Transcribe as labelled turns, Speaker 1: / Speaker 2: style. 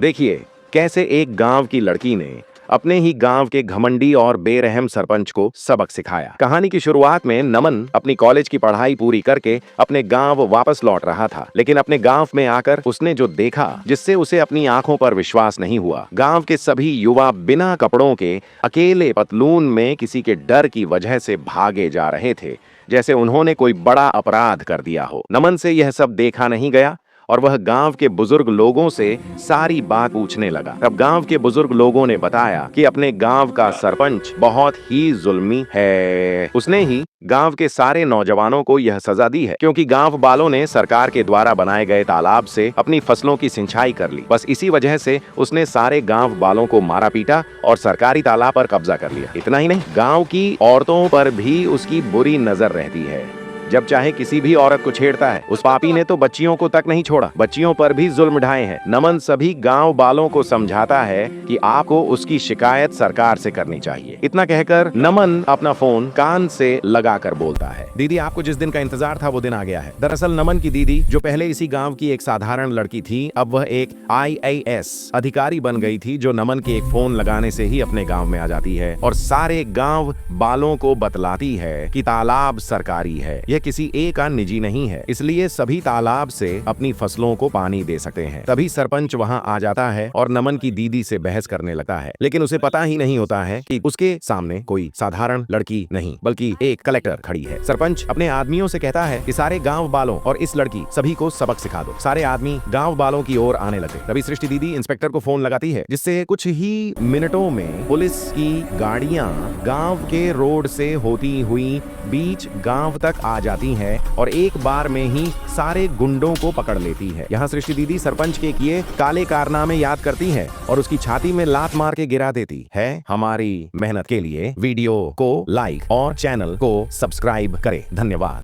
Speaker 1: देखिए कैसे एक गांव की लड़की ने अपने ही गांव के घमंडी और बेरहम सरपंच को सबक सिखाया। कहानी की शुरुआत में नमन अपनी कॉलेज की पढ़ाई पूरी करके अपने गांव वापस लौट रहा था, लेकिन अपने गांव में आकर उसने जो देखा जिससे उसे अपनी आंखों पर विश्वास नहीं हुआ। गांव के सभी युवा बिना कपड़ों के अकेले पतलून में किसी के डर की वजह से भागे जा रहे थे, जैसे उन्होंने कोई बड़ा अपराध कर दिया हो। नमन से यह सब देखा नहीं गया और वह गांव के बुजुर्ग लोगों से सारी बात पूछने लगा। तब गांव के बुजुर्ग लोगों ने बताया कि अपने गांव का सरपंच बहुत ही जुल्मी है। उसने ही गांव के सारे नौजवानों को यह सजा दी है क्योंकि गांव वालों ने सरकार के द्वारा बनाए गए तालाब से अपनी फसलों की सिंचाई कर ली। बस इसी वजह से उसने सारे गांव वालों को मारा पीटा और सरकारी तालाब पर कब्जा कर लिया। इतना ही नहीं, गांव की औरतों पर भी उसकी बुरी नजर रहती है। जब चाहे किसी भी औरत को छेड़ता है। उस पापी ने तो बच्चियों को तक नहीं छोड़ा, बच्चियों पर भी जुल्म ढाए हैं। नमन सभी गांव वालों को समझाता है कि आपको उसकी शिकायत सरकार से करनी चाहिए। इतना कहकर नमन अपना फोन कान से लगाकर बोलता है, दीदी आपको जिस दिन का इंतजार था वो दिन आ गया है। दरअसल नमन की दीदी, जो पहले इसी गांव की एक साधारण लड़की थी, अब वह एक IAS अधिकारी बन गई थी, जो नमन के एक फोन लगाने से ही अपने गांव में आ जाती है और सारे गांव वालों को बतलाती है कि तालाब सरकारी है, किसी एक का निजी नहीं है, इसलिए सभी तालाब से अपनी फसलों को पानी दे सकते हैं। तभी सरपंच वहां आ जाता है और नमन की दीदी से बहस करने लगता है, लेकिन उसे पता ही नहीं होता है कि उसके सामने कोई साधारण लड़की नहीं बल्कि एक कलेक्टर खड़ी है। सरपंच अपने आदमियों से कहता है कि सारे गांव वालों और इस लड़की सभी को सबक सिखा दो। सारे आदमी गांव वालों की ओर आने लगे। तभी सृष्टि दीदी इंस्पेक्टर को फोन लगाती है, जिससे कुछ ही मिनटों में पुलिस की गाड़ियां गांव के रोड से होती हुई बीच गांव तक आ जाती है और एक बार में ही सारे गुंडों को पकड़ लेती है। यहाँ सृष्टि दीदी सरपंच के किए काले कारनामे याद करती है और उसकी छाती में लात मार के गिरा देती है। हमारी मेहनत के लिए वीडियो को लाइक और चैनल को सब्सक्राइब करें। धन्यवाद।